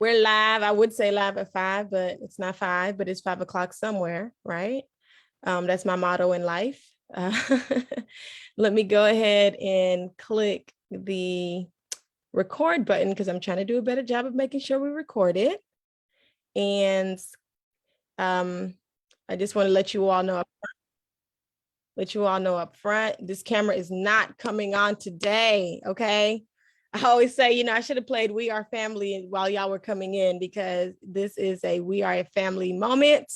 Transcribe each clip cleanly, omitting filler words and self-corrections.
We're live. I would say live at 5, but it's not 5, but it's 5 o'clock somewhere, right? That's my motto in life. Let me go ahead and click the record button because I'm trying to do a better job of making sure we record it. And I just want to let you all know up front, this camera is not coming on today, okay? I always say, I should have played We Are Family while y'all were coming in because this is a We Are a Family moment.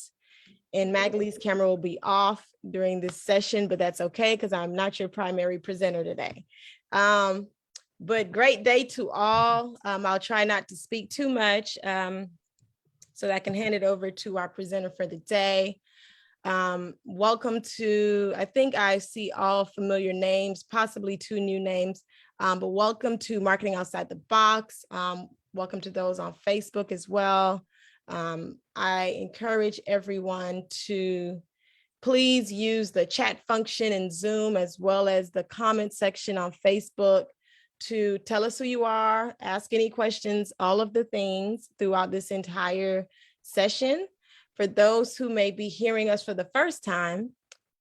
And Magley's camera will be off during this session, but that's okay because I'm not your primary presenter today. But great day to all. I'll try not to speak too much so that I can hand it over to our presenter for the day. Welcome to, I think I see all familiar names, possibly 2 new names, but welcome to Marketing Outside the Box. Welcome to those on Facebook as well. I encourage everyone to please use the chat function in Zoom as well as the comment section on Facebook to tell us who you are, ask any questions, all of the things throughout this entire session. For those who may be hearing us for the first time,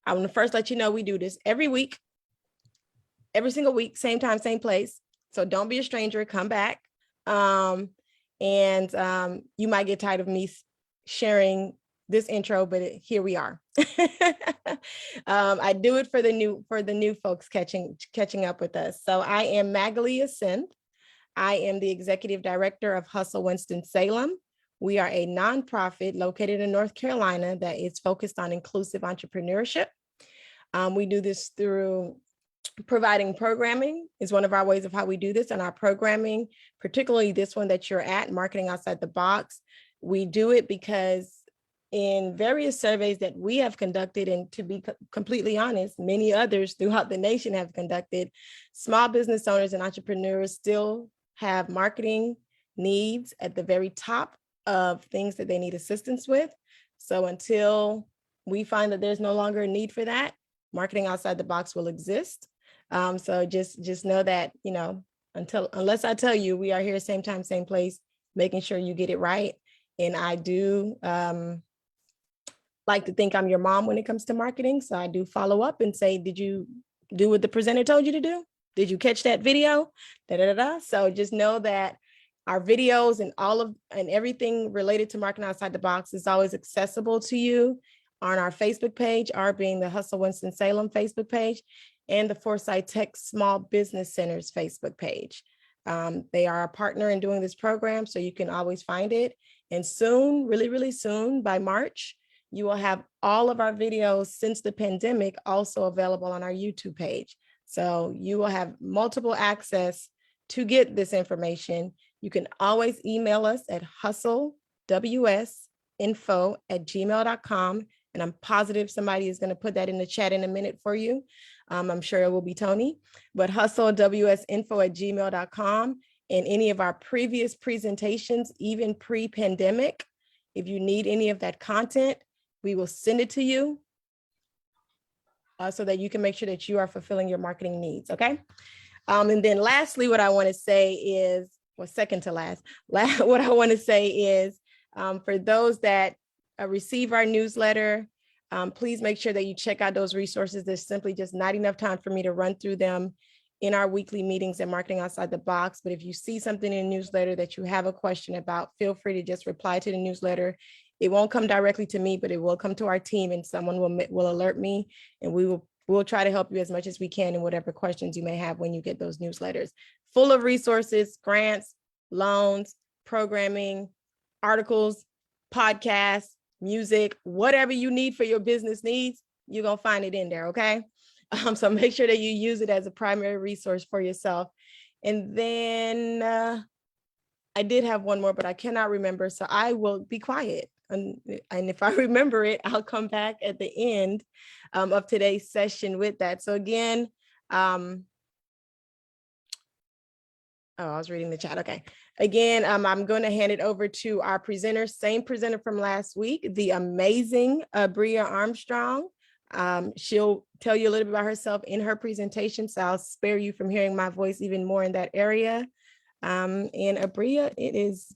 I want to first let you know we do this every week, every single week, same time, same place. So don't be a stranger, come back. You might get tired of me sharing this intro, but here we are. I do it for the new folks catching up with us. So I am Magali Ascend. I am the executive director of Hustle Winston-Salem. We are a nonprofit located in North Carolina that is focused on inclusive entrepreneurship. We do this through providing programming is one of our ways of how we do this, and our programming, particularly this one that you're at, Marketing Outside the Box, we do it because in various surveys that we have conducted, and to be completely honest, many others throughout the nation have conducted, small business owners and entrepreneurs still have marketing needs at the very top of things that they need assistance with. So until we find that there's no longer a need for that, Marketing Outside the Box will exist. So just know that, unless I tell you, we are here same time, same place, making sure you get it right. And I do like to think I'm your mom when it comes to marketing. So I do follow up and say, did you do what the presenter told you to do? Did you catch that video? So just know that our videos and everything related to Marketing Outside the Box is always accessible to you on our Facebook page, our being the Hustle Winston-Salem Facebook page, and the Foresight Tech Small Business Center's Facebook page. They are a partner in doing this program, so you can always find it. And soon, really, really soon, by March, you will have all of our videos since the pandemic also available on our YouTube page. So you will have multiple access to get this information. You can always email us at hustlewsinfo@gmail.com. And I'm positive somebody is going to put that in the chat in a minute for you. I'm sure it will be Tony, but hustlewsinfo@gmail.com. And any of our previous presentations, even pre-pandemic, if you need any of that content, we will send it to you so that you can make sure that you are fulfilling your marketing needs, okay? And then lastly, what I want to say is, well, second to last, what I want to say is for those that receive our newsletter, please make sure that you check out those resources. There's simply just not enough time for me to run through them in our weekly meetings at Marketing Outside the Box. But if you see something in the newsletter that you have a question about, feel free to just reply to the newsletter. It won't come directly to me, but it will come to our team and someone will alert me, and we'll try to help you as much as we can in whatever questions you may have when you get those newsletters. Full of resources, grants, loans, programming, articles, podcasts, music, whatever you need for your business needs, you're going to find it in there, okay? So make sure that you use it as a primary resource for yourself. And then I did have one more, but I cannot remember, so I will be quiet. And if I remember it, I'll come back at the end of today's session with that. So again, I was reading the chat. Okay. Again, I'm going to hand it over to our presenter, same presenter from last week, the amazing Abrea Armstrong. She'll tell you a little bit about herself in her presentation, so I'll spare you from hearing my voice even more in that area. And Abrea, it is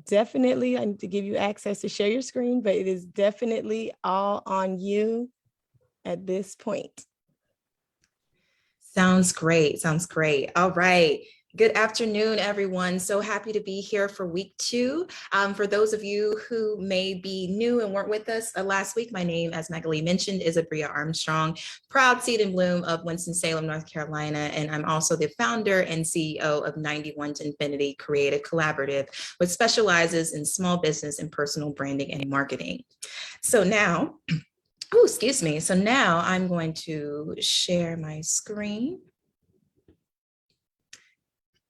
definitely, I need to give you access to share your screen, but it is definitely all on you at this point. Sounds great. Sounds great. All right. Good afternoon, everyone. So happy to be here for week 2. For those of you who may be new and weren't with us last week, my name, as Magali mentioned, is Abrea Armstrong, proud seed and bloom of Winston-Salem, North Carolina. And I'm also the founder and CEO of 91 to Infinity Creative Collaborative, which specializes in small business and personal branding and marketing. So now, oh, excuse me. So now I'm going to share my screen.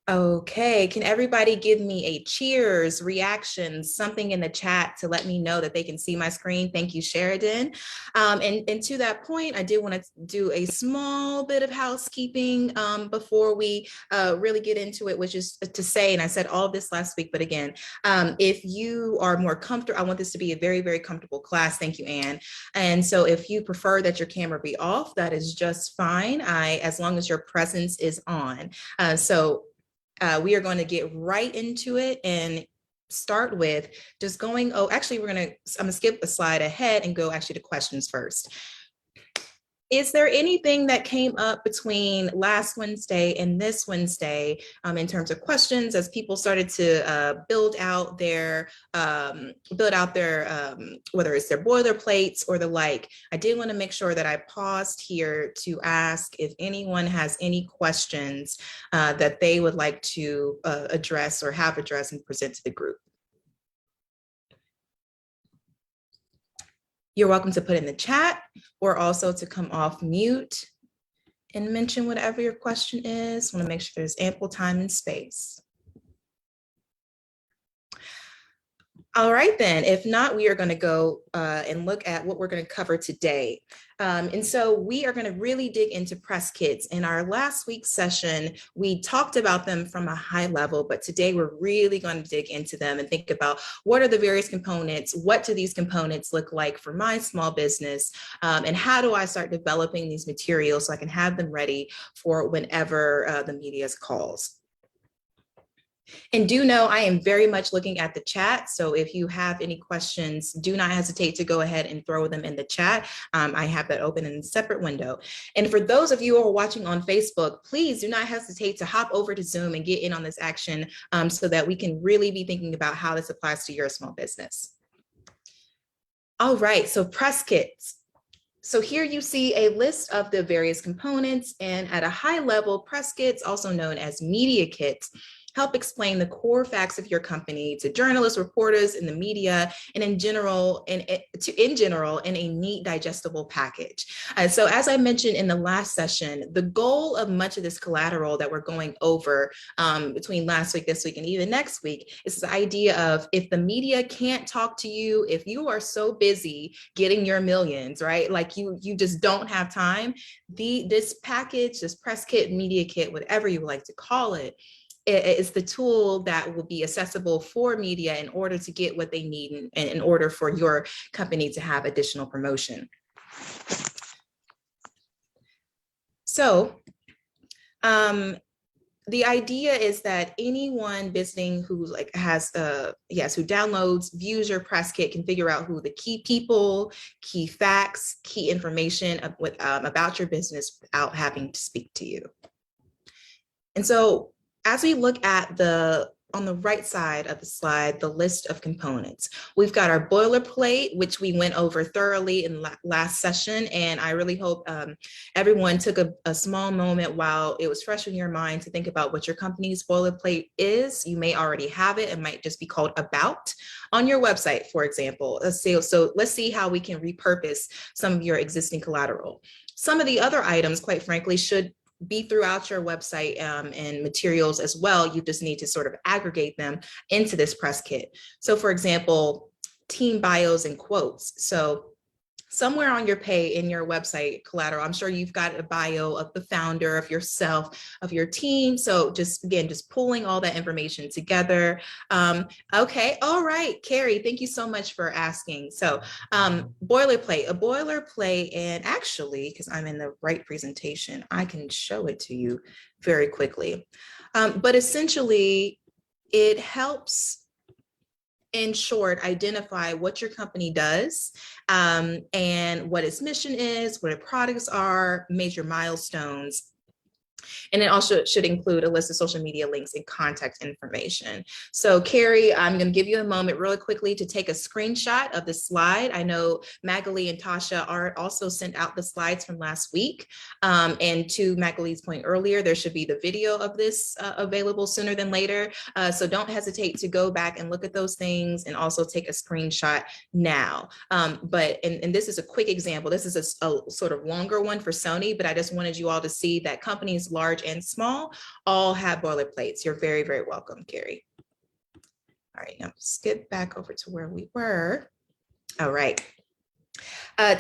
Okay, can everybody give me a cheers, reactions, something in the chat to let me know that they can see my screen? Thank you, Sheridan. And to that point, I did want to do a small bit of housekeeping before we really get into it, which is to say, and I said all of this last week, but again, if you are more comfortable, I want this to be a very, very comfortable class. Thank you, Anne. And so if you prefer that your camera be off, that is just fine, as long as your presence is on. We are going to get right into it and start with just going, I'm gonna skip a slide ahead and go actually to questions first. Is there anything that came up between last Wednesday and this Wednesday in terms of questions as people started to build out their whether it's their boilerplates or the like? I did want to make sure that I paused here to ask if anyone has any questions that they would like to address or have addressed and present to the group. You're welcome to put in the chat or also to come off mute and mention whatever your question is. I want to make sure there's ample time and space. All right, then, if not, we are going to go and look at what we're going to cover today. And so we are going to really dig into press kits. In our last week's session, we talked about them from a high level, but today we're really going to dig into them and think about what are the various components, what do these components look like for my small business, and how do I start developing these materials so I can have them ready for whenever the media calls. And do know I am very much looking at the chat. So if you have any questions, do not hesitate to go ahead and throw them in the chat. I have that open in a separate window. And for those of you who are watching on Facebook, please do not hesitate to hop over to Zoom and get in on this action so that we can really be thinking about how this applies to your small business. All right, so press kits. So here you see a list of the various components, and at a high level, press kits, also known as media kits, help explain the core facts of your company to journalists, reporters, in the media, and in general, in a neat, digestible package. So as I mentioned in the last session, the goal of much of this collateral that we're going over between last week, this week, and even next week is the idea of if the media can't talk to you, if you are so busy getting your millions, right? Like you just don't have time, this package, this press kit, media kit, whatever you would like to call it, is the tool that will be accessible for media in order to get what they need and in order for your company to have additional promotion. So the idea is that anyone visiting who who downloads, views your press kit can figure out who the key people, key facts, key information about your business without having to speak to you. And so as we look at on the right side of the slide, the list of components, we've got our boilerplate, which we went over thoroughly in last session. And I really hope everyone took a small moment while it was fresh in your mind to think about what your company's boilerplate is. You may already have it. It might just be called About on your website, for example. So let's see how we can repurpose some of your existing collateral. Some of the other items, quite frankly, should be throughout your website and materials as well. You just need to sort of aggregate them into this press kit. So for example, team bios and quotes. So somewhere on your in your website collateral, I'm sure you've got a bio of the founder, of yourself, of your team. So just pulling all that information together. Okay, all right, Carrie, thank you so much for asking. So a boilerplate, and actually, because I'm in the right presentation, I can show it to you very quickly. But essentially, it helps in short, identify what your company does, and what its mission is, what its products are, major milestones. And it also should include a list of social media links and contact information. So Carrie, I'm going to give you a moment really quickly to take a screenshot of the slide. I know Magali and Tasha are also sent out the slides from last week. And to Magali's point earlier, there should be the video of this available sooner than later. So don't hesitate to go back and look at those things and also take a screenshot now. And this is a quick example. This is a sort of longer one for Sony, but I just wanted you all to see that companies large and small all have boilerplates. You're very, very welcome, Carrie. All right, now skip back over to where we were. All right.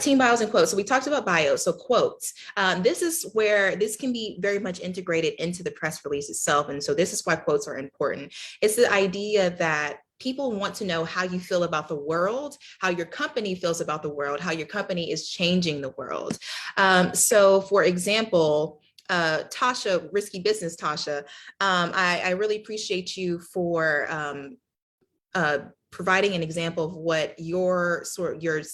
Team bios and quotes. So we talked about bios, so quotes. This is where this can be very much integrated into the press release itself. And so this is why quotes are important. It's the idea that people want to know how you feel about the world, how your company feels about the world, how your company is changing the world. So for example, Tasha, Risky Business Tasha, I really appreciate you for providing an example of what your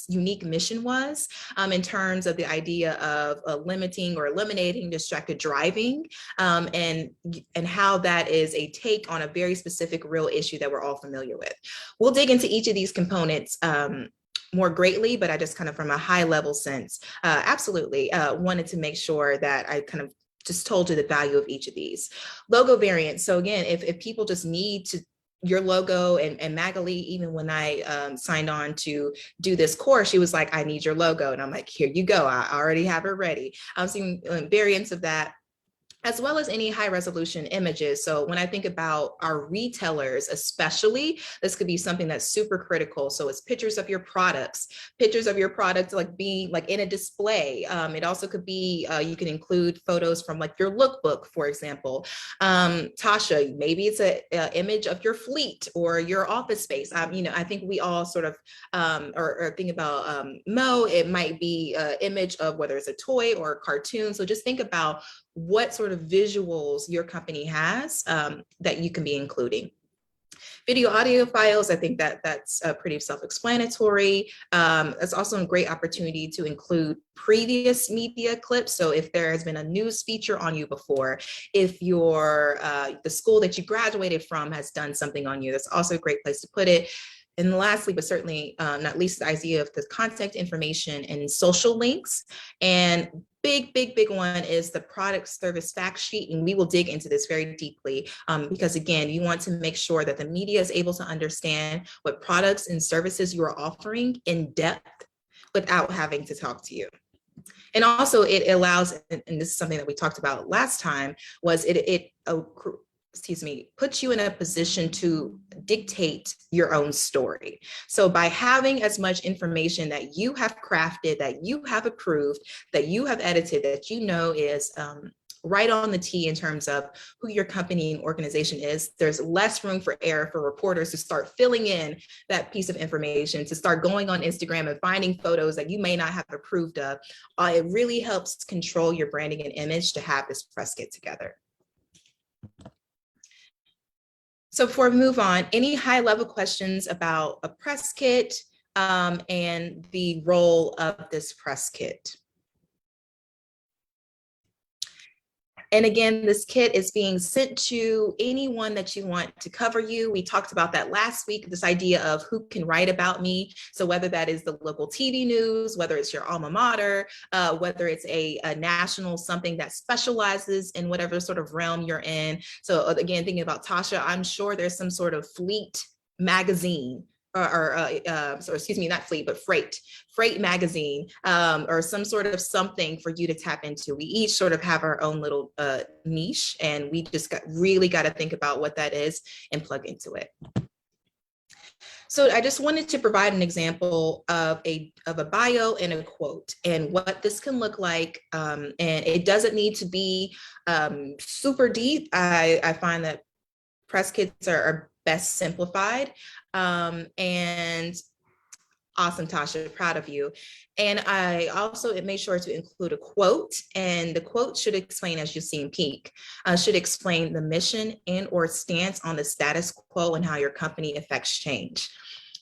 unique mission was, in terms of the idea of limiting or eliminating distracted driving, and how that is a take on a very specific real issue that we're all familiar with. We'll dig into each of these components more greatly, but I just kind of from a high level sense, absolutely wanted to make sure that I kind of just told you the value of each of these. Logo variants. So again, if people just need to your logo, and Magali, even when I signed on to do this course, she was like, I need your logo. And I'm like, here you go. I already have it ready. I'm seeing variants of that, as well as any high resolution images. So when I think about our retailers, especially, this could be something that's super critical. So it's pictures of your products like being like in a display. It also could be, you can include photos from like your lookbook, for example. Tasha, maybe it's an image of your fleet or your office space. I think we all sort of, or think about Mo, it might be an image of whether it's a toy or a cartoon. So just think about what sort of visuals your company has that you can be including. Video audio files, I think that's pretty self-explanatory. It's also a great opportunity to include previous media clips. So if there has been a news feature on you before, if the school that you graduated from has done something on you, that's also a great place to put it. And lastly, but certainly not least, the idea of the contact information and social links. And big one is the product service fact sheet. And we will dig into this very deeply because again, you want to make sure that the media is able to understand what products and services you are offering in depth without having to talk to you. And also it allows, and this is something that we talked about last time, was puts you in a position to dictate your own story. So by having as much information that you have crafted, that you have approved, that you have edited, that you know is right on the tee in terms of who your company and organization is, there's less room for error for reporters to start filling in that piece of information, to start going on Instagram and finding photos that you may not have approved of. It really helps control your branding and image to have this press kit together. So before we move on, any high level questions about a press kit and the role of this press kit? And again, this kit is being sent to anyone that you want to cover you. We talked about that last week, this idea of who can write about me. So whether that is the local TV news, whether it's your alma mater, whether it's a national something that specializes in whatever sort of realm you're in. So again, thinking about Tasha, I'm sure there's some sort of fleet magazine so excuse me, not fleet, but freight magazine, or some sort of something for you to tap into. We each sort of have our own little niche, and we just really got to think about what that is and plug into it. So I just wanted to provide an example of a bio and a quote and what this can look like. And it doesn't need to be super deep. I find that press kits are best simplified. And Awesome, Tasha, proud of you. And I also made sure to include a quote, and the quote should explain, as you see in Peak, should explain the mission and or stance on the status quo and how your company affects change.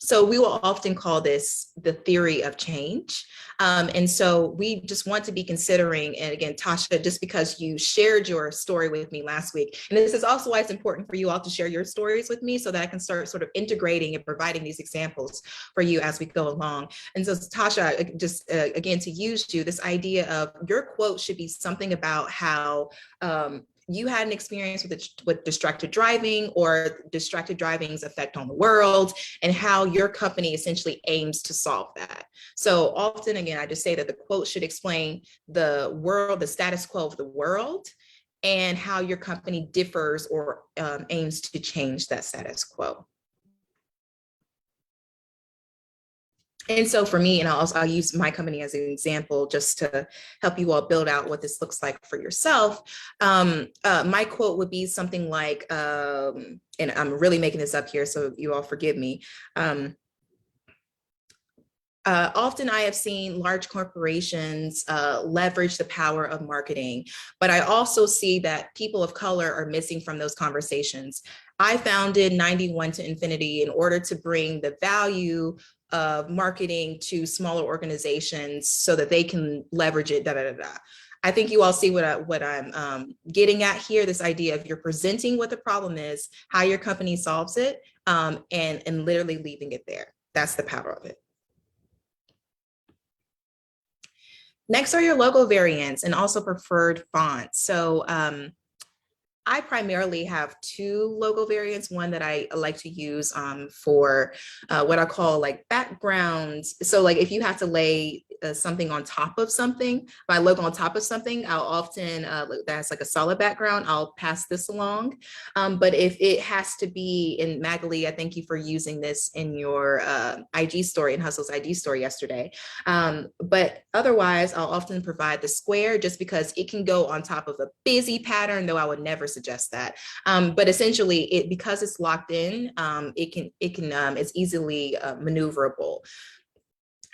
So we will often call this the theory of change. And so we just want to be considering, and again, Tasha, just because you shared your story with me last week, and this is also why it's important for you all to share your stories with me so that I can start sort of integrating and providing these examples for you as we go along. And so Tasha, just again, to use you, this idea of your quote should be something about how you had an experience with distracted driving or distracted driving's effect on the world and how your company essentially aims to solve that. So often, again, I just say that the quote should explain the world, the status quo of the world, and how your company differs or aims to change that status quo. And so for me, and I'll use my company as an example just to help you all build out what this looks like for yourself. My quote would be something like, and I'm really making this up here, so you all forgive me. Often I have seen large corporations leverage the power of marketing, but I also see that people of color are missing from those conversations. I founded 91 to Infinity in order to bring the value of marketing to smaller organizations so that they can leverage it, I think you all see what I'm getting at here, this idea of you're presenting what the problem is, how your company solves it, and literally leaving it there. That's the power of it. Next are your logo variants and also preferred fonts. So I primarily have two logo variants, one that I like to use for what I call like backgrounds. So like if you have to lay something on top of something, my logo on top of something, I'll often, that's like a solid background, I'll pass this along. But if it has to be, in Magali, I thank you for using this in your IG story, in Hustle's IG story yesterday. But otherwise, I'll often provide the square just because it can go on top of a busy pattern, though I would never suggest that. But essentially, because it's locked in, it's easily maneuverable,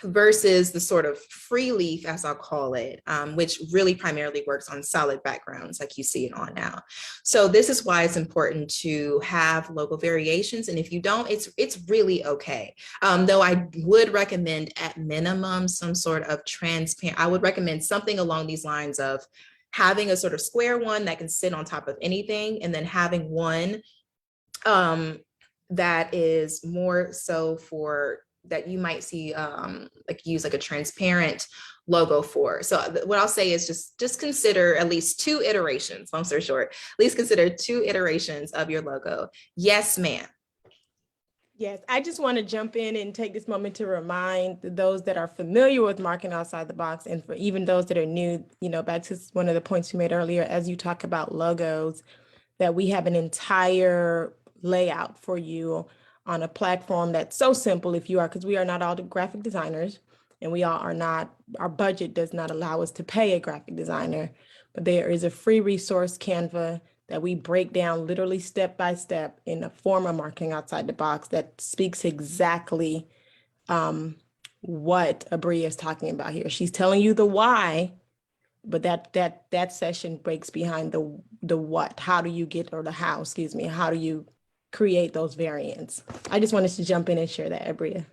versus the sort of free leaf, as I'll call it, which really primarily works on solid backgrounds like you see it on now. So this is why it's important to have logo variations. And if you don't, it's really okay. Though I would recommend at minimum some sort of transparent, I would recommend something along these lines of having a sort of square one that can sit on top of anything, and then having one that is more so for that you might see like use like a transparent logo for. So what I'll say is just consider at least 2 iterations, long story short, at least consider 2 iterations of your logo. Yes, ma'am. Yes, I just want to jump in and take this moment to remind those that are familiar with marketing outside the box, and for even those that are new, back to one of the points you made earlier, as you talk about logos, that we have an entire layout for you on a platform that's so simple if you are, because we are not all the graphic designers, and we all are not, our budget does not allow us to pay a graphic designer, but there is a free resource, Canva, that we break down literally step by step in a form of marketing outside the box that speaks exactly what Abrea is talking about here. She's telling you the why, but that session breaks behind the what. How do you get, or the how, excuse me, how do you create those variants? I just wanted to jump in and share that, Abrea.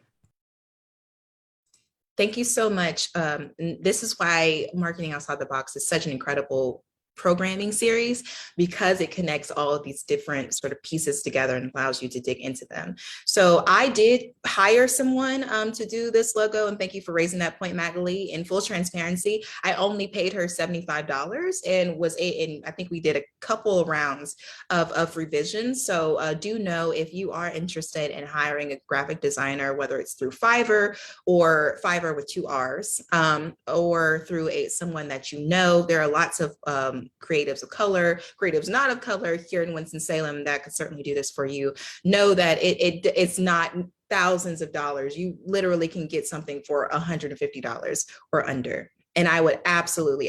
Thank you so much. This is why Marketing Outside the Box is such an incredible programming series, because it connects all of these different sort of pieces together and allows you to dig into them. So I did hire someone to do this logo, and thank you for raising that point, Magali. In full transparency, I only paid her $75 and I think we did a couple of rounds of revisions. So do know, if you are interested in hiring a graphic designer, whether it's through Fiverr or Fiverr with 2 R's, or through someone that you know, there are lots of creatives of color, creatives not of color here in Winston-Salem that could certainly do this for you. Know that it's not thousands of dollars. You literally can get something for $150 or under. And I would absolutely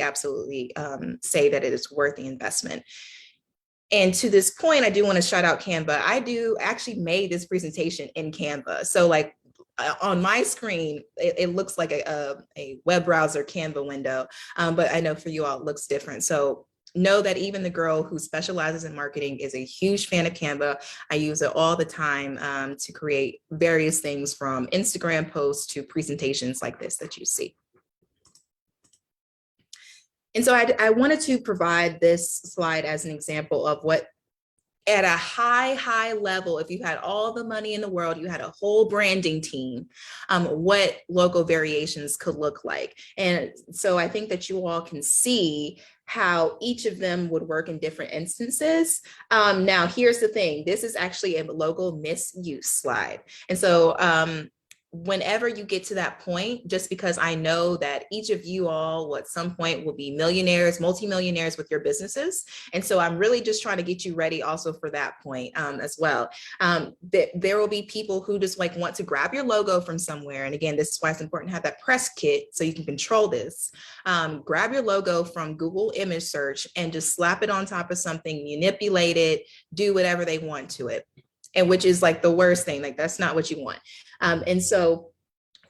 say that it is worth the investment. And to this point, I do want to shout out Canva. I actually made this presentation in Canva. So like, on my screen, it looks like a web browser Canva window, but I know for you all it looks different. So know that even the girl who specializes in marketing is a huge fan of Canva. I use it all the time to create various things, from Instagram posts to presentations like this that you see. And so I wanted to provide this slide as an example of what, at a high level, if you had all the money in the world, you had a whole branding team, what logo variations could look like. And so I think that you all can see how each of them would work in different instances. Now, here's the thing. This is actually a logo misuse slide. And so whenever you get to that point, just because I know that each of you all at some point will be millionaires, multimillionaires with your businesses. And so I'm really just trying to get you ready also for that point as well. There will be people who just like want to grab your logo from somewhere. And again, this is why it's important to have that press kit so you can control this. Grab your logo from Google image search and just slap it on top of something, manipulate it, do whatever they want to it. And which is like the worst thing, like that's not what you want. And so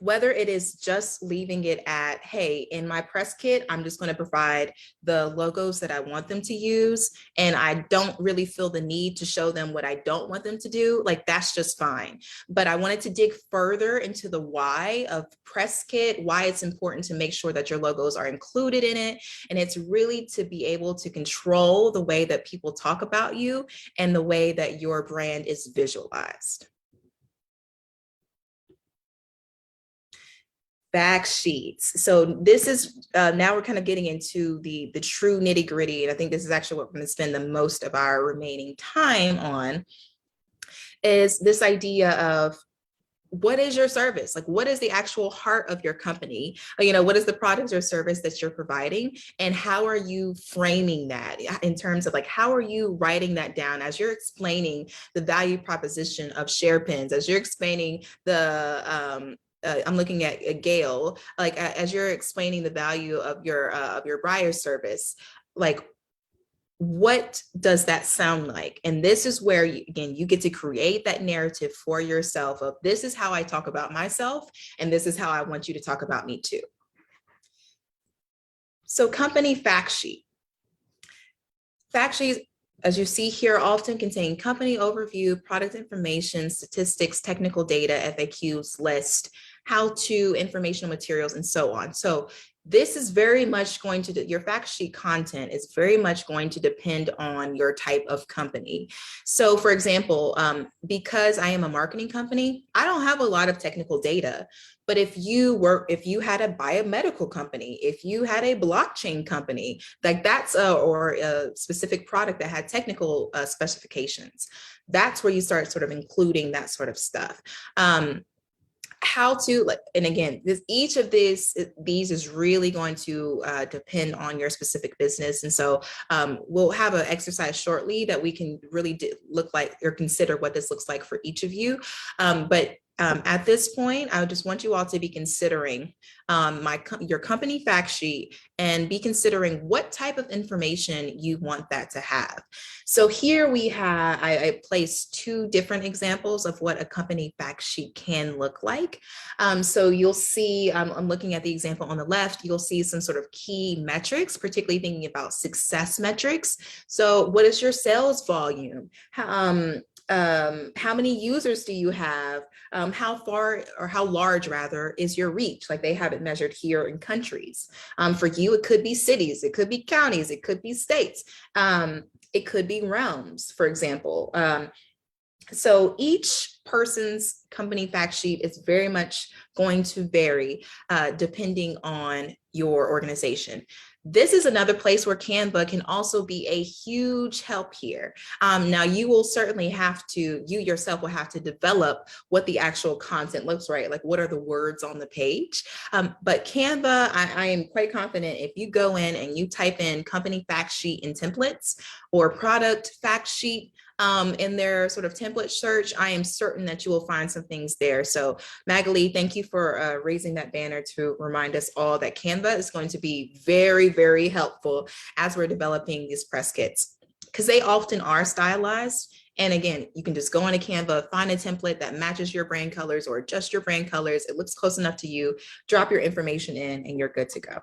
whether it is just leaving it at, hey, in my press kit, I'm just going to provide the logos that I want them to use, and I don't really feel the need to show them what I don't want them to do, like that's just fine. But I wanted to dig further into the why of press kit, why it's important to make sure that your logos are included in it. And it's really to be able to control the way that people talk about you and the way that your brand is visualized. Fact sheets. So this is now we're kind of getting into the true nitty gritty. And I think this is actually what we're going to spend the most of our remaining time on, is this idea of what is your service? Like, what is the actual heart of your company? You know, what is the product or service that you're providing? And how are you framing that in terms of like, how are you writing that down as you're explaining the value proposition of SharePins, as you're explaining the, I'm looking at Gail, like as you're explaining the value of your buyer service, like what does that sound like? And this is where again, you get to create that narrative for yourself of this is how I talk about myself, and this is how I want you to talk about me too. So company fact sheet. Fact sheets, as you see here, often contain company overview, product information, statistics, technical data, FAQs, list, how-to, informational materials, and so on. So this is very much going to, your fact sheet content is very much going to depend on your type of company. So for example, because I am a marketing company, I don't have a lot of technical data. But if you had a biomedical company, if you had a blockchain company, like that's or a specific product that had technical specifications, that's where you start sort of including that sort of stuff. How to, like, and again, each of these is really going to depend on your specific business. And so we'll have an exercise shortly that we can really look like or consider what this looks like for each of you. But at this point, I just want you all to be considering your company fact sheet and be considering what type of information you want that to have. So here we have, I placed two different examples of what a company fact sheet can look like. So you'll see, I'm looking at the example on the left, you'll see some sort of key metrics, particularly thinking about success metrics. So what is your sales volume? How many users do you have? How far or how large rather is your reach? Like they have it measured here in countries. For you, it could be cities, it could be counties, it could be states, it could be realms, for example. So each person's company fact sheet is very much going to vary depending on your organization. This is another place where Canva can also be a huge help here. Now you will certainly have to, you yourself will have to develop what the actual content looks like, like what are the words on the page. But Canva, I am quite confident if you go in and you type in company fact sheet in templates or product fact sheet in their sort of template search, I am certain that you will find some things there. So Magali, thank you for raising that banner to remind us all that Canva is going to be very, very helpful as we're developing these press kits, because they often are stylized And again, you can just go on a Canva, find a template that matches your brand colors or adjust your brand colors. It looks close enough to you, drop your information in, and you're good to go.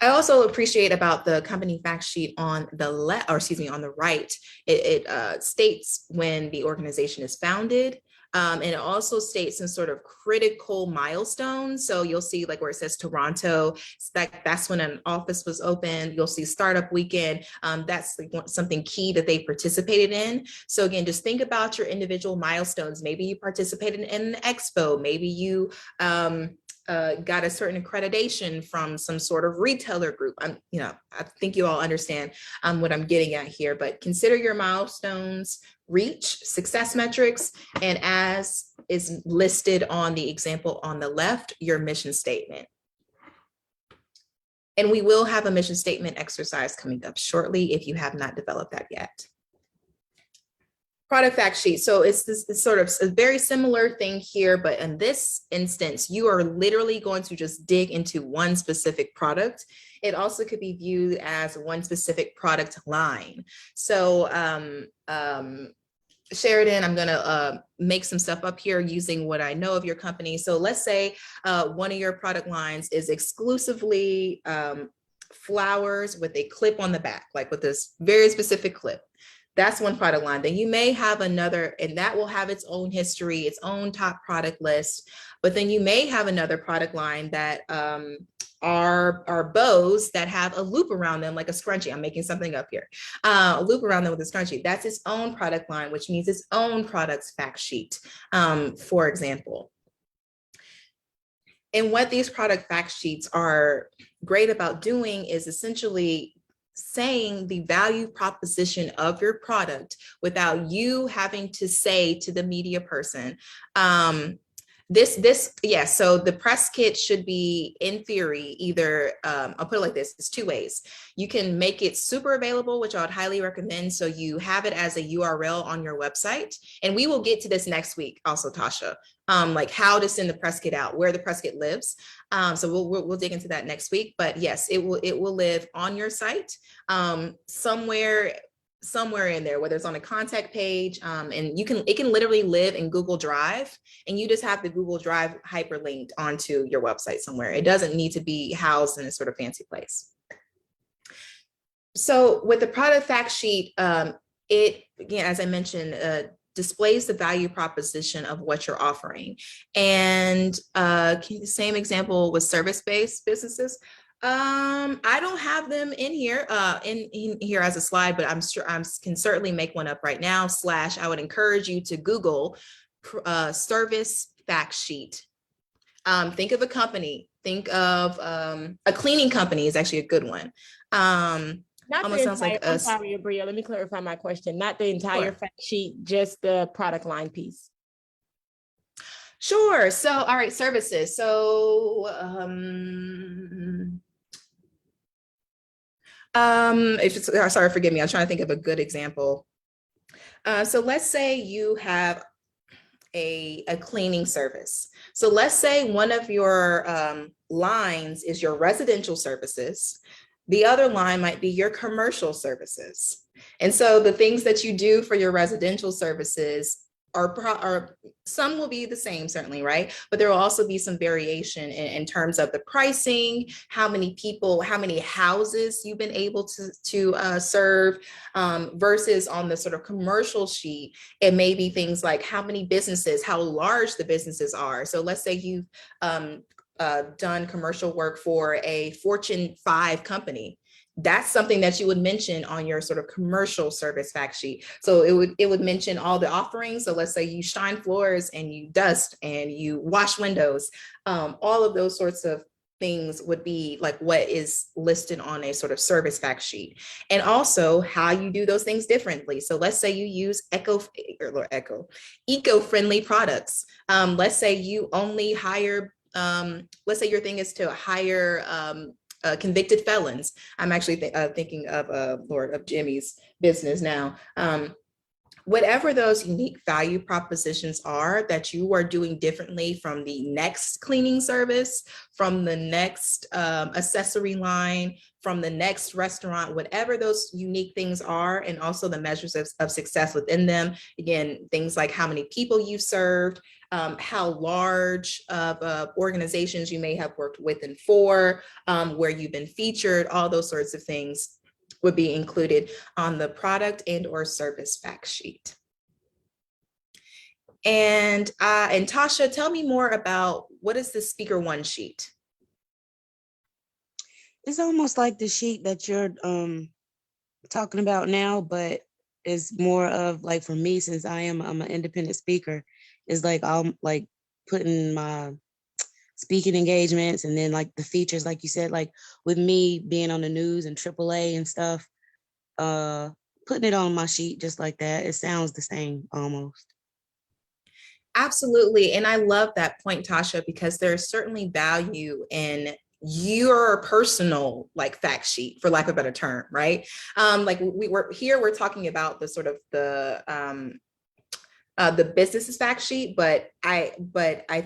I also appreciate about the company fact sheet on the left, or excuse me, on the right. It states when the organization is founded. And it also states some sort of critical milestones. So you'll see like where it says Toronto, that's when an office was opened. You'll see Startup Weekend. That's like something key that they participated in. So again, just think about your individual milestones. Maybe you participated in an expo. Maybe you got a certain accreditation from some sort of retailer group. I think you all understand what I'm getting at here, but consider your milestones, reach, success metrics, and as is listed on the example on the left, your mission statement. And we will have a mission statement exercise coming up shortly if you have not developed that yet. Product fact sheet. So it's sort of a very similar thing here, but in this instance, you are literally going to just dig into one specific product. It also could be viewed as one specific product line. So Sheridan, I'm gonna make some stuff up here using what I know of your company. So let's say one of your product lines is exclusively flowers with a clip on the back, like with this very specific clip. That's one product line. Then you may have another, and that will have its own history, its own top product list. But then you may have another product line that are bows that have a loop around them, like a scrunchie. I'm making something up here. A loop around them with a scrunchie. That's its own product line, which means its own products fact sheet, for example. And what these product fact sheets are great about doing is essentially saying the value proposition of your product without you having to say to the media person, so the press kit should be, in theory, either, I'll put it like this, it's two ways. You can make it super available, which I would highly recommend. So you have it as a URL on your website. And we will get to this next week also, Tasha, like how to send the press kit out, where the press kit lives. So we'll dig into that next week. But yes, it will live on your site somewhere in there, whether it's on a contact page, and it can literally live in Google Drive, and you just have the Google Drive hyperlinked onto your website somewhere. It doesn't need to be housed in a sort of fancy place. So with the product fact sheet, it, again, as I mentioned, displays the value proposition of what you're offering. And same example with service-based businesses. I don't have them in here in here as a slide, but I'm sure I can certainly make one up right now. I would encourage you to Google service fact sheet. Think of a company. Think of a cleaning company is actually a good one. Not the entire, I'm sorry, Abrea, let me clarify my question. Not the entire fact sheet, just the product line piece. Sure. So, all right, services. So, sorry, forgive me. I'm trying to think of a good example. So let's say you have a cleaning service. So let's say one of your lines is your residential services. The other line might be your commercial services. And so the things that you do for your residential services are some will be the same, certainly, right? But there will also be some variation in terms of the pricing, how many people, how many houses you've been able to serve, versus on the sort of commercial sheet, it may be things like how many businesses, how large the businesses are. So let's say you've done commercial work for a Fortune 5 company. That's something that you would mention on your sort of commercial service fact sheet. So it would mention all the offerings. So let's say you shine floors and you dust and you wash windows. All of those sorts of things would be like what is listed on a sort of service fact sheet, and also how you do those things differently. So let's say you use eco-friendly products. Let's say you only hire, let's say your thing is to hire convicted felons. I'm actually thinking of Jimmy's business now. whatever those unique value propositions are that you are doing differently from the next cleaning service, from the next accessory line, from the next restaurant, whatever those unique things are, and also the measures of success within them. Again, things like how many people you've served, how large of organizations you may have worked with and for, where you've been featured, all those sorts of things would be included on the product and or service fact sheet. And Tasha, tell me more about what is the speaker one sheet? It's almost like the sheet that you're talking about now, but it's more of like, for me, since I'm an independent speaker, is like I'm like putting my speaking engagements and then like the features, like you said, like with me being on the news and AAA and stuff, putting it on my sheet just like that. It sounds the same almost. Absolutely. And I love that point, Tasha, because there's certainly value in your personal like fact sheet, for lack of a better term, right? Like we're talking about the sort of the business's fact sheet, but I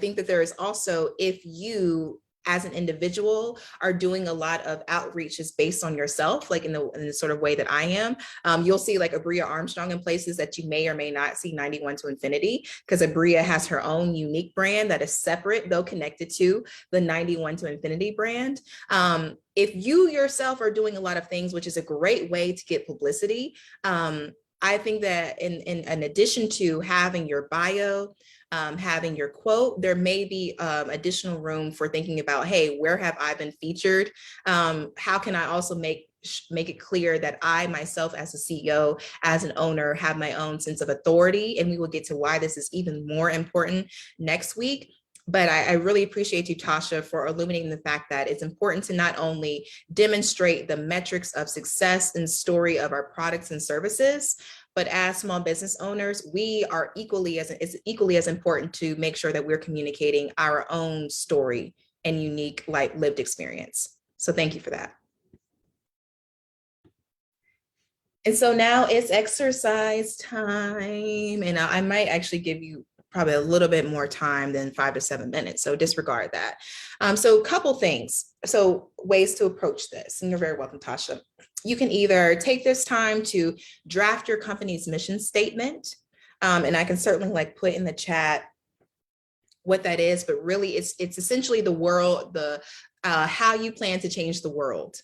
think that there is also, if you as an individual are doing a lot of outreaches based on yourself, like in the sort of way that I am, you'll see like Abrea Armstrong in places that you may or may not see 91 to Infinity, because Abrea has her own unique brand that is separate, though connected to the 91 to Infinity brand. If you yourself are doing a lot of things, which is a great way to get publicity, I think that in addition to having your bio, having your quote, there may be additional room for thinking about, hey, where have I been featured? How can I also make it clear that I myself as a CEO, as an owner, have my own sense of authority? And we will get to why this is even more important next week. But I really appreciate you, Tasha, for illuminating the fact that it's important to not only demonstrate the metrics of success and story of our products and services, but as small business owners, we are it's equally as important to make sure that we're communicating our own story and unique like lived experience. So thank you for that. And so now it's exercise time, and I might actually give you probably a little bit more time than 5 to 7 minutes. So disregard that. So a couple things. So ways to approach this, and you're very welcome, Tasha. You can either take this time to draft your company's mission statement, and I can certainly like put in the chat what that is, but really it's essentially the world, how you plan to change the world.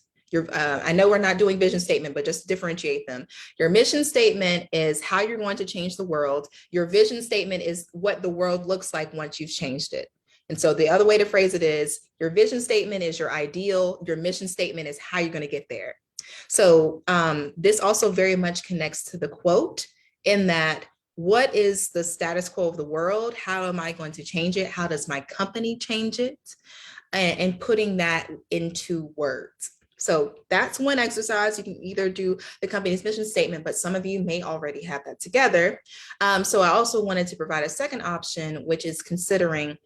I know we're not doing vision statement, but just differentiate them. Your mission statement is how you're going to change the world. Your vision statement is what the world looks like once you've changed it. And so the other way to phrase it is, your vision statement is your ideal, your mission statement is how you're going to get there. So this also very much connects to the quote, in that, what is the status quo of the world? How am I going to change it? How does my company change it? And putting that into words. So that's one exercise. You can either do the company's mission statement, but some of you may already have that together. So I also wanted to provide a second option, which is considering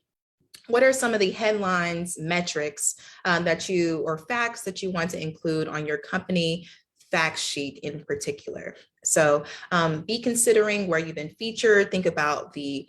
what are some of the headlines, metrics or facts that you want to include on your company fact sheet in particular. So be considering where you've been featured. Think about the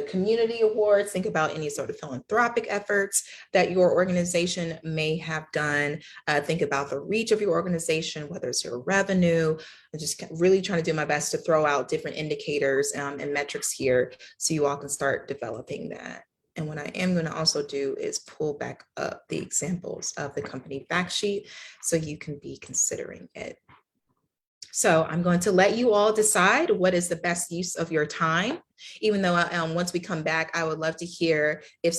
community awards. Think about any sort of philanthropic efforts that your organization may have done. Think about the reach of your organization, whether it's your revenue. I'm just really trying to do my best to throw out different indicators and metrics here so you all can start developing that. And what I am going to also do is pull back up the examples of the company fact sheet so you can be considering it. So I'm going to let you all decide what is the best use of your time. Even though once we come back, I would love to hear if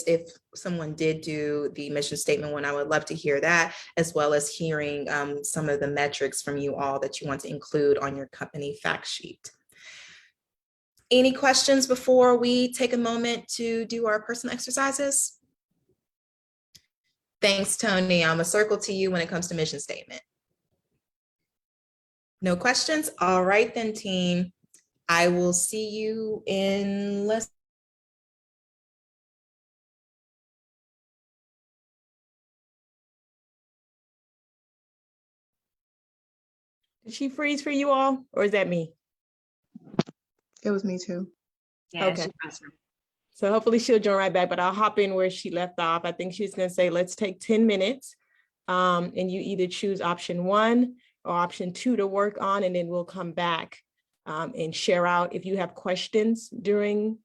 someone did do the mission statement one, I would love to hear that, as well as hearing some of the metrics from you all that you want to include on your company fact sheet. Any questions before we take a moment to do our personal exercises? Thanks, Tony. I'm a circle to you when it comes to mission statement. No questions? All right then, team. I will see you in less. Did she freeze for you all, or is that me? It was me too. Yeah, Okay. she's awesome. So hopefully she'll join right back, but I'll hop in where she left off. I think she's going to say, let's take 10 minutes. And you either choose option 1 or option 2 to work on, and then we'll come back and share out. If you have questions during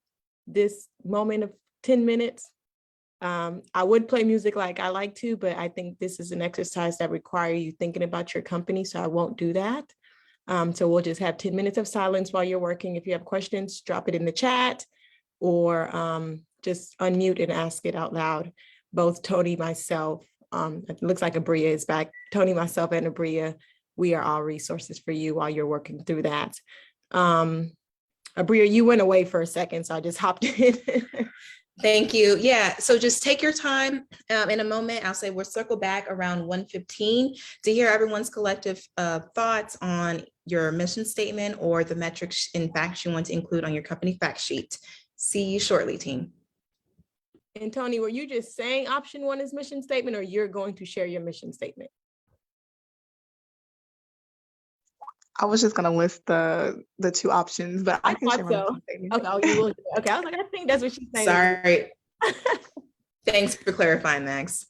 this moment of 10 minutes, I would play music like I like to, but I think this is an exercise that requires you thinking about your company, so I won't do that. So we'll just have 10 minutes of silence while you're working. If you have questions, drop it in the chat or just unmute and ask it out loud. Both Tony, myself, it looks like Abrea is back. Tony, myself, and Abrea, we are all resources for you while you're working through that. Abrea, you went away for a second, so I just hopped in. Thank you. Yeah, so just take your time. In a moment, I'll say we'll circle back around 1:15 to hear everyone's collective thoughts on your mission statement or the metrics and facts you want to include on your company fact sheet. See you shortly, team. And Tony, were you just saying option 1 is mission statement, or you're going to share your mission statement? I was just gonna list the 2 options, but I can share my so. mission statement. Okay, oh, you will. Okay, I was like, I think that's what she's saying. Sorry. Thanks for clarifying, Max.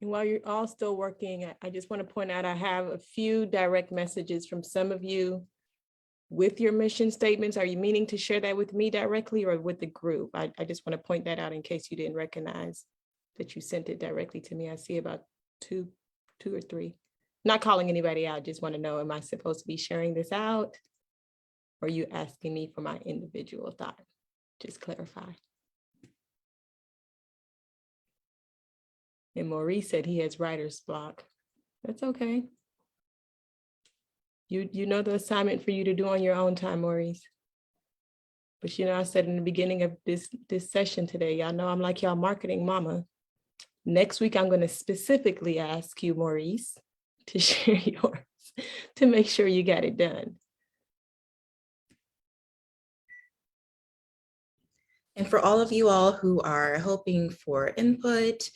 And while you're all still working, I just want to point out, I have a few direct messages from some of you with your mission statements. Are you meaning to share that with me directly or with the group? I just want to point that out in case you didn't recognize that you sent it directly to me. I see about two or three. Not calling anybody out, just want to know, am I supposed to be sharing this out? Or are you asking me for my individual thought? Just clarify. And Maurice said he has writer's block. That's okay. You know the assignment for you to do on your own time, Maurice. But you know, I said in the beginning of this session today, y'all know I'm like y'all marketing mama. Next week, I'm going to specifically ask you, Maurice, to share yours to make sure you got it done. And for all of you all who are hoping for input,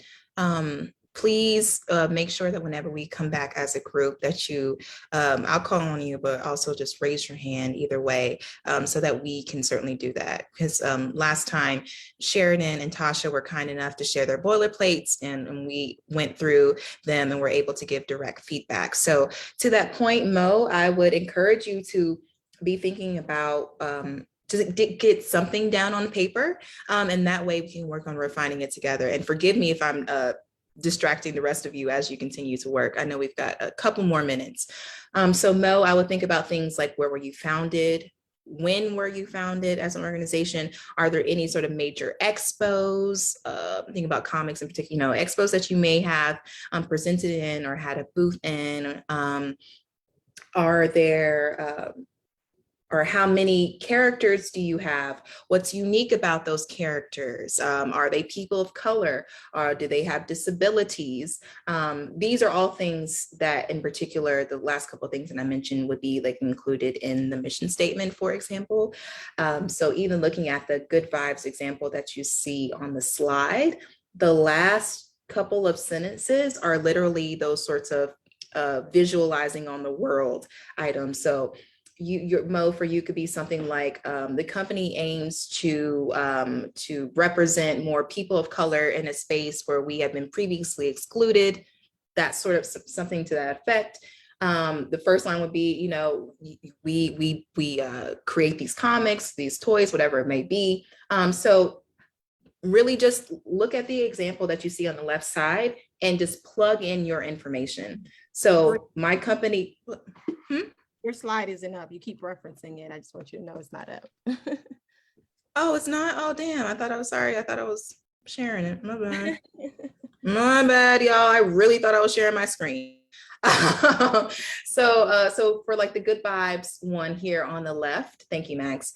please make sure that whenever we come back as a group that you, I'll call on you, but also just raise your hand either way, so that we can certainly do that. Because last time Sheridan and Tasha were kind enough to share their boilerplates, and we went through them and were able to give direct feedback. So to that point, Mo, I would encourage you to be thinking about to get something down on paper, and that way we can work on refining it together. And forgive me if I'm distracting the rest of you as you continue to work. I know we've got a couple more minutes. So Mo, I would think about things like, where were you founded? When were you founded as an organization? Are there any sort of major expos? Think about comics in particular, you know, expos that you may have presented in or had a booth in. Are there or how many characters do you have? What's unique about those characters? Are they people of color? Or do they have disabilities? These are all things that, in particular, the last couple of things that I mentioned would be like included in the mission statement, for example. So even looking at the good vibes example that you see on the slide, the last couple of sentences are literally those sorts of visualizing on the world items. So your Mo, for you could be something like the company aims to represent more people of color in a space where we have been previously excluded. That sort of something to that effect. The first line would be, you know, we create these comics, these toys, whatever it may be. So really just look at the example that you see on the left side and just plug in your information. So my company. Your slide isn't up. You keep referencing it. I just want you to know it's not up. Oh, it's not? Oh, damn. I thought I was sorry. I thought I was sharing it. My bad. My bad, y'all. I really thought I was sharing my screen. So for like the good vibes one here on the left, thank you, Max.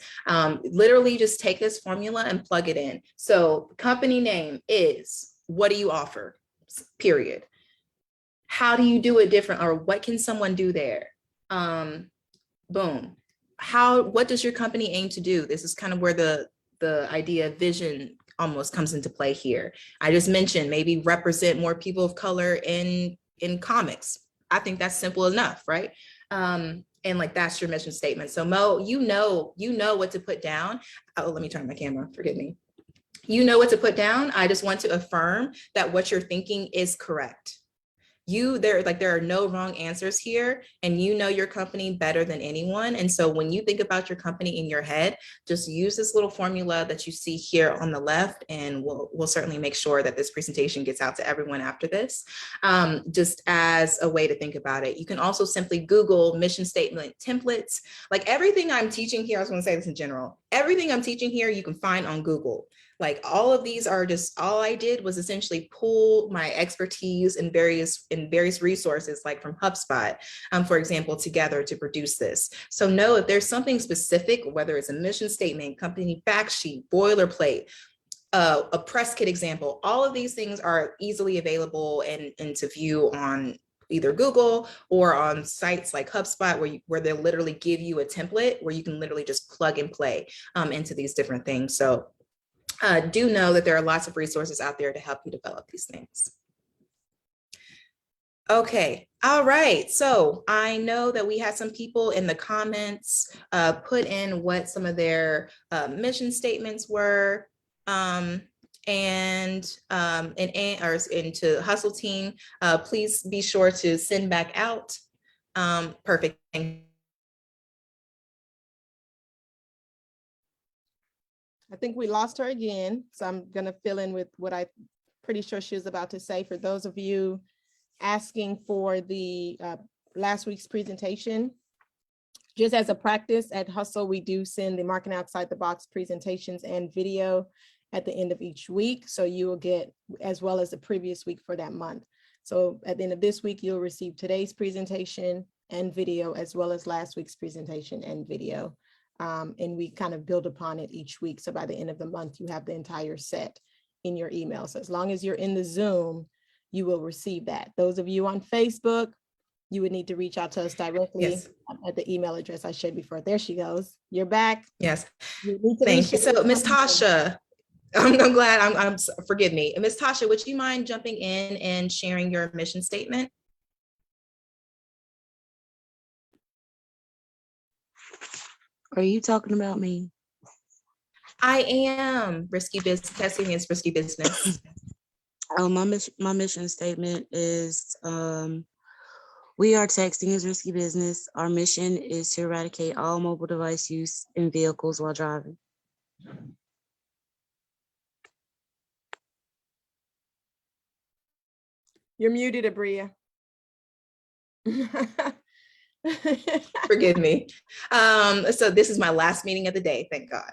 Literally just take this formula and plug it in. So company name is, what do you offer? Period. How do you do it different, or what can someone do there? Boom. What does your company aim to do? This is kind of where the idea of vision almost comes into play here. I just mentioned maybe represent more people of color in comics. I think that's simple enough, right? And like that's your mission statement. So Mo, you know what to put down. Oh, let me turn my camera, forgive me. You know what to put down. I just want to affirm that what you're thinking is correct. There are no wrong answers here, and you know your company better than anyone. And so when you think about your company in your head, just use this little formula that you see here on the left, and we'll certainly make sure that this presentation gets out to everyone after this, just as a way to think about it. You can also simply Google mission statement templates. Like everything I'm teaching here, I was going to say this in general, everything I'm teaching here you can find on Google. Like all of these are just, all I did was essentially pull my expertise in various resources, like from HubSpot, for example, together to produce this. So know if there's something specific, whether it's a mission statement, company fact sheet, boilerplate, a press kit example, all of these things are easily available and to view on either Google or on sites like HubSpot, where they'll literally give you a template where you can literally just plug and play into these different things. So do know that there are lots of resources out there to help you develop these things. Okay, all right. So I know that we had some people in the comments put in what some of their mission statements were. And to Hustle Team, please be sure to send back out. Perfect. I think we lost her again, so I'm gonna fill in with what I pretty sure she was about to say, for those of you asking for the last week's presentation, just as a practice at Hustle, we do send the Marketing Outside the Box presentations and video at the end of each week. So you will get, as well as the previous week for that month. So at the end of this week, you'll receive today's presentation and video, as well as last week's presentation and video. And we kind of build upon it each week. So by the end of the month, you have the entire set in your email. So as long as you're in the Zoom, you will receive that. Those of you on Facebook, you would need to reach out to us directly. Yes. At the email address I shared before. There she goes. You're back. Yes. Thank you. So Ms. Tasha, I'm glad, forgive me. Ms. Tasha, would you mind jumping in and sharing your mission statement? Are you talking about me? I am. Risky business, testing is risky business. My mission statement is, we are texting is risky business. Our mission is to eradicate all mobile device use in vehicles while driving. You're muted, Abrea. Forgive me. So this is my last meeting of the day, thank God.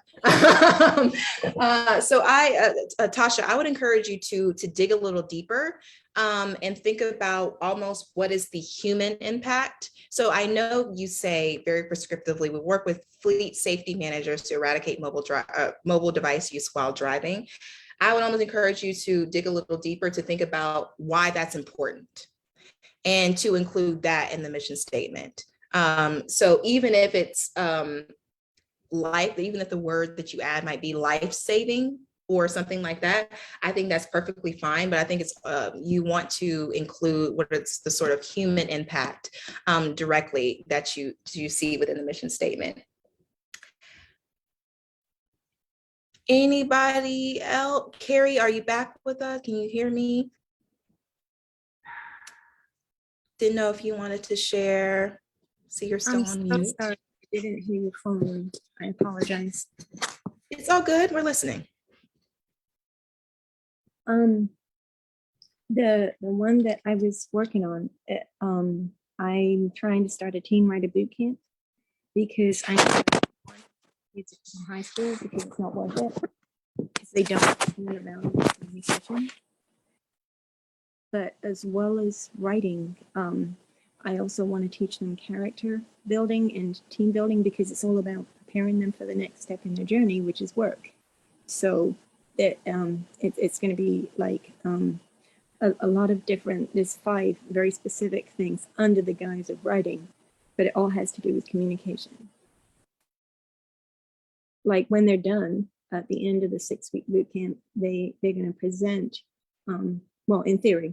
Tasha, I would encourage you to dig a little deeper and think about almost what is the human impact. So I know you say very prescriptively, we work with fleet safety managers to eradicate mobile device use while driving. I would almost encourage you to dig a little deeper to think about why that's important, and to include that in the mission statement. So even if it's even if the word that you add might be life-saving or something like that, I think that's perfectly fine. But I think it's you want to include what it's the sort of human impact directly that you see within the mission statement. Anybody else? Carrie, are you back with us? Can you hear me? Didn't know if you wanted to share. See, you're still on mute. Sorry, I didn't hear your phone. I apologize. It's all good. We're listening. The one that I was working on, I'm trying to start a teen writer boot camp because I know it's in high school because it's not worth it because they don't learn about communication. But as well as writing, I also want to teach them character building and team building because it's all about preparing them for the next step in their journey, which is work. So that it's going to be like a lot of different, there's 5 very specific things under the guise of writing, but it all has to do with communication. Like when they're done at the end of the 6-week boot camp, they're going to present, well, in theory,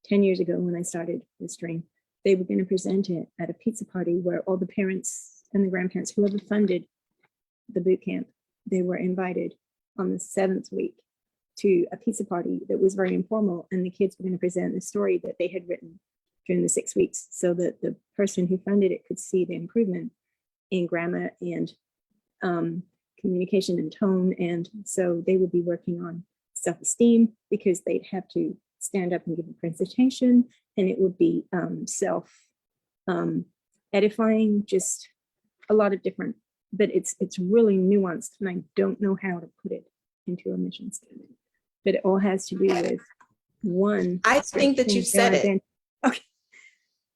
10 years ago when I started the stream, they were going to present it at a pizza party where all the parents and the grandparents, whoever funded the boot camp, they were invited on the 7th week to a pizza party that was very informal. And the kids were going to present the story that they had written during the 6 weeks so that the person who funded it could see the improvement in grammar and communication and tone. And so they would be working on self-esteem because they'd have to stand up and give a presentation, and it would be self-edifying, just a lot of different, but it's really nuanced, and I don't know how to put it into a mission statement, but it all has to do with one. I think that you said it. Okay.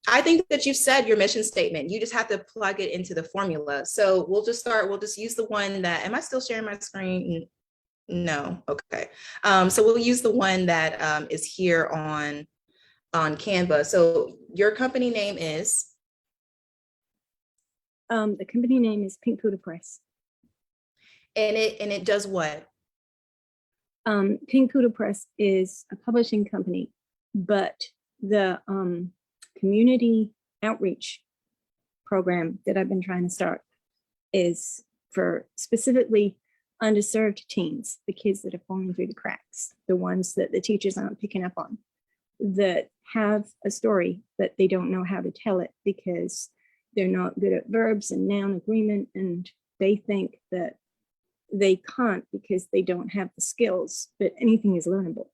I think that you said your mission statement. You just have to plug it into the formula. So we'll just use the one that, am I still sharing my screen? No, okay. So we'll use the one that is here on Canva. So your company name is? The company name is Pink Poodle Press. And it does what? Pink Poodle Press is a publishing company, but the community outreach program that I've been trying to start is for specifically underserved teens, the kids that are falling through the cracks, the ones that the teachers aren't picking up on, that have a story, but they don't know how to tell it because they're not good at verbs and noun agreement, and they think that they can't because they don't have the skills, but anything is learnable.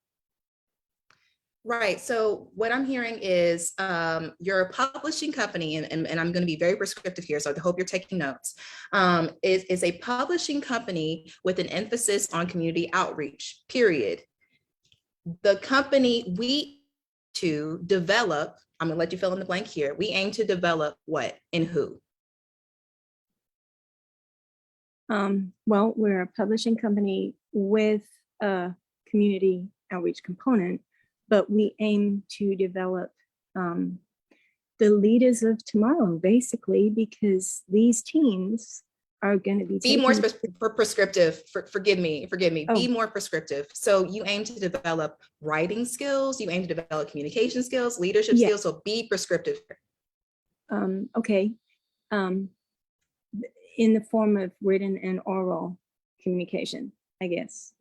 Right. So what I'm hearing is your publishing company, and I'm going to be very prescriptive here, so I hope you're taking notes, is a publishing company with an emphasis on community outreach, period. The company we to develop, I'm going to let you fill in the blank here. We aim to develop what and who? Well, we're a publishing company with a community outreach component, but we aim to develop the leaders of tomorrow, basically, because these teens are going to Be more taking. prescriptive. Forgive me. Oh. Be more prescriptive. So you aim to develop writing skills. You aim to develop communication skills, leadership Yeah. skills. So be prescriptive. Okay. In the form of written and oral communication, I guess.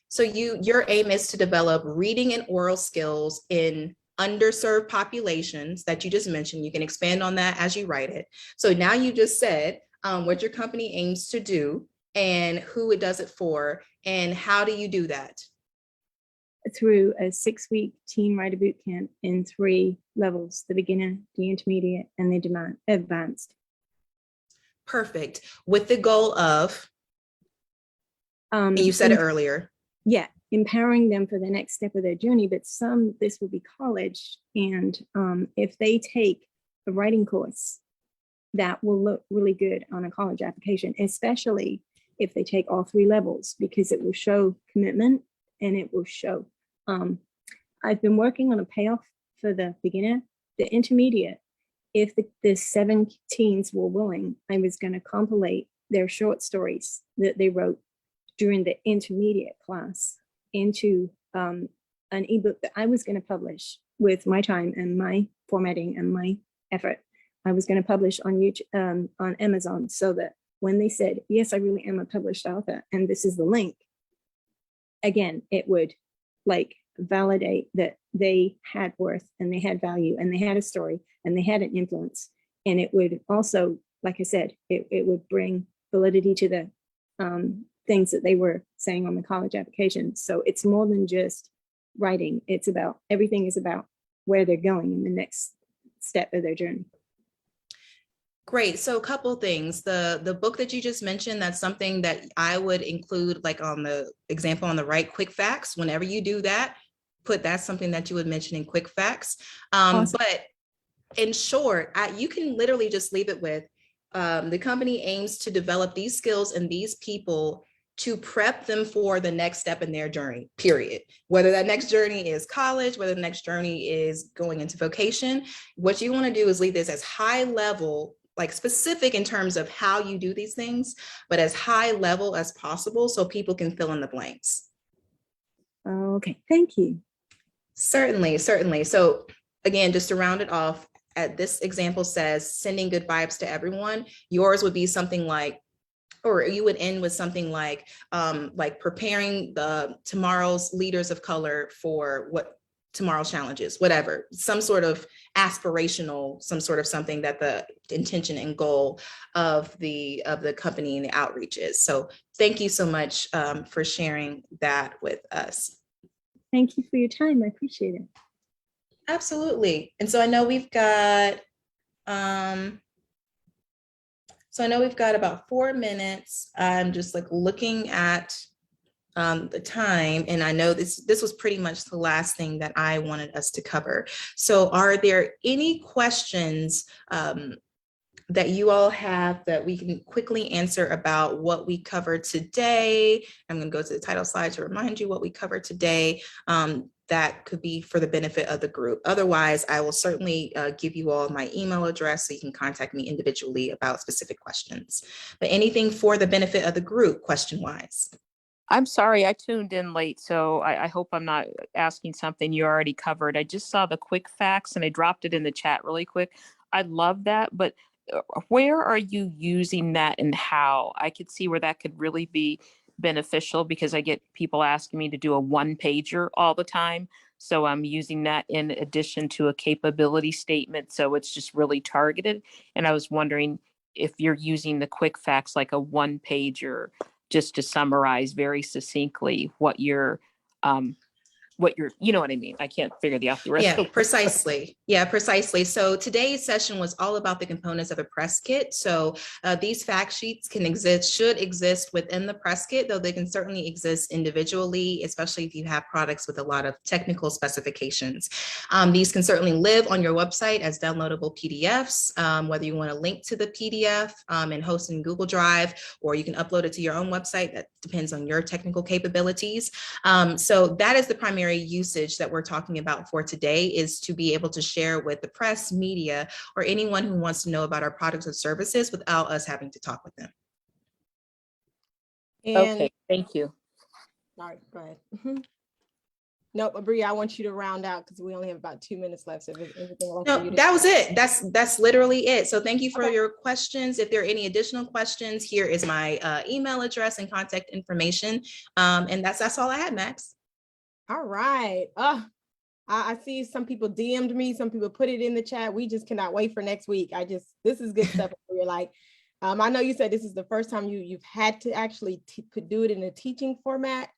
So your aim is to develop reading and oral skills in underserved populations that you just mentioned. You can expand on that as you write it. So now you just said what your company aims to do and who it does it for, and how do you do that? Through a 6-week teen writer boot camp in 3 levels: the beginner, the intermediate, and the advanced. Perfect. With the goal of, and you said it earlier. Yeah, empowering them for the next step of their journey, but this will be college. And if they take a writing course, that will look really good on a college application, especially if they take all 3 levels, because it will show commitment and it will show. I've been working on a payoff for the beginner, the intermediate. If the 7 teens were willing, I was going to compilate their short stories that they wrote during the intermediate class into an ebook that I was going to publish with my time and my formatting and my effort. I was going to publish on YouTube, on Amazon, so that when they said, yes, I really am a published author, and this is the link, again, it would like validate that they had worth and they had value and they had a story and they had an influence. And it would also, like I said, it would bring validity to the things that they were saying on the college application. So it's more than just writing. It's about, everything is about where they're going in the next step of their journey. Great. So a couple of things. The book that you just mentioned, that's something that I would include, like on the example on the right, quick facts. Whenever you do that, that's something that you would mention in quick facts. Awesome. But in short, you can literally just leave it with the company aims to develop these skills in these people to prep them for the next step in their journey, period. Whether that next journey is college, whether the next journey is going into vocation, what you want to do is leave this as high level, like specific in terms of how you do these things, but as high level as possible so people can fill in the blanks. Okay, thank you. Certainly, certainly. So again, just to round it off, this example says sending good vibes to everyone. Yours would be something like, or you would end with something like preparing tomorrow's leaders of color for what tomorrow's challenges, whatever, some sort of aspirational, some sort of something that the intention and goal of the company and the outreach is. So thank you so much for sharing that with us. Thank you for your time. I appreciate it. Absolutely. And so I know we've got about 4 minutes. I'm just like looking at the time, and I know this was pretty much the last thing that I wanted us to cover. So are there any questions that you all have that we can quickly answer about what we covered today? I'm going to go to the title slide to remind you what we covered today. That could be for the benefit of the group. Otherwise, I will certainly give you all my email address so you can contact me individually about specific questions. But anything for the benefit of the group, question-wise? I'm sorry, I tuned in late, so I hope I'm not asking something you already covered. I just saw the quick facts and I dropped it in the chat really quick. I love that, but where are you using that and how? I could see where that could really be beneficial because I get people asking me to do a 1-pager all the time. So I'm using that in addition to a capability statement. So it's just really targeted. And I was wondering if you're using the quick facts like a 1-pager just to summarize very succinctly what you're what you're, you know what I mean? I can't figure the rest Yeah, of precisely. Yeah, precisely. So today's session was all about the components of a press kit. So these fact sheets should exist within the press kit, though they can certainly exist individually, especially if you have products with a lot of technical specifications. These can certainly live on your website as downloadable PDFs, whether you want to link to the PDF and host in Google Drive, or you can upload it to your own website. That depends on your technical capabilities. So that is the primary usage that we're talking about for today, is to be able to share with the press, media, or anyone who wants to know about our products or services without us having to talk with them. And Okay, thank you. all right, go ahead. Nope, Abrea, I want you to round out because we only have about 2 minutes left. So if there's anything else for No, you to that was it. That's literally it. So thank you for Okay. your questions. If there are any additional questions, here is my email address and contact information. And that's all I had, Max. All right. I see some people DM'd me, some people put it in the chat. We just cannot wait for next week. This is good stuff. You're like, I know you said this is the first time you've had to actually could do it in a teaching format.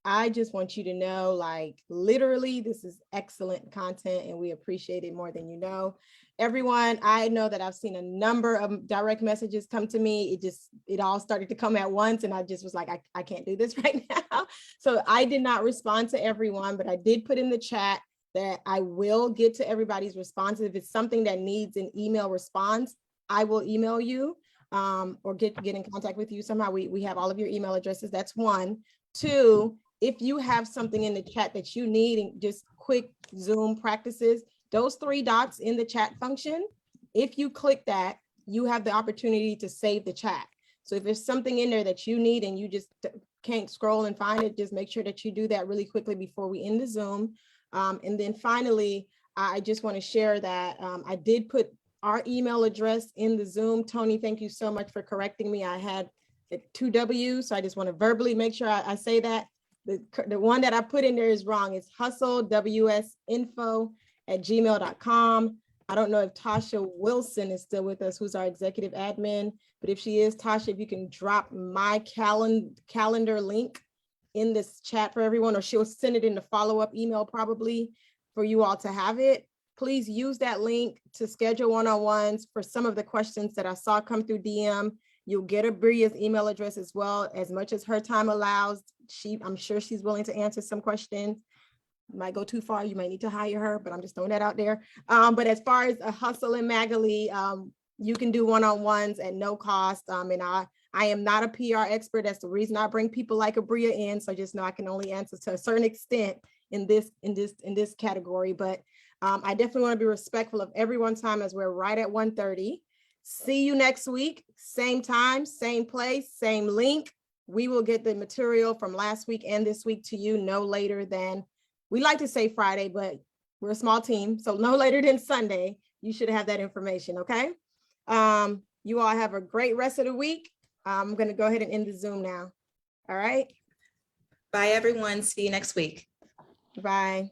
I just want you to know, like, literally, this is excellent content and we appreciate it more than you know. Everyone, I know that I've seen a number of direct messages come to me. It all started to come at once and I just was like, I can't do this right now. So I did not respond to everyone, but I did put in the chat that I will get to everybody's responses. If it's something that needs an email response, I will email you or get in contact with you somehow. We have all of your email addresses. That's one. Two, if you have something in the chat that you need and just quick Zoom practices, those 3 dots in the chat function, if you click that, you have the opportunity to save the chat. So if there's something in there that you need and you just can't scroll and find it, just make sure that you do that really quickly before we end the Zoom. And then finally, I just want to share that I did put our email address in the Zoom. Tony, thank you so much for correcting me. I had 2 W's, so I just want to verbally make sure I say that. The one that I put in there is wrong. It's hustleWSinfo@gmail.com. I don't know if Tasha Wilson is still with us, who's our executive admin, but if she is, Tasha, if you can drop my calendar link in this chat for everyone, or she'll send it in the follow-up email probably for you all to have it. Please use that link to schedule one-on-ones for some of the questions that I saw come through DM. You'll get Abrea's email address as well, as much as her time allows. I'm sure she's willing to answer some questions. Might go too far, you might need to hire her, but I'm just throwing that out there. But as far as a Hustle and Magali, you can do one-on-ones at no cost. And I am not a PR expert. That's the reason I bring people like Abrea in. So just know I can only answer to a certain extent in this category. But I definitely want to be respectful of everyone's time as we're right at 1:30. See you next week, same time, same place, same link. We will get the material from last week and this week to you no later than, we like to say Friday, but we're a small team, so no later than Sunday. You should have that information, okay? You all have a great rest of the week. I'm going to go ahead and end the Zoom now. All right? Bye, everyone. See you next week. Bye.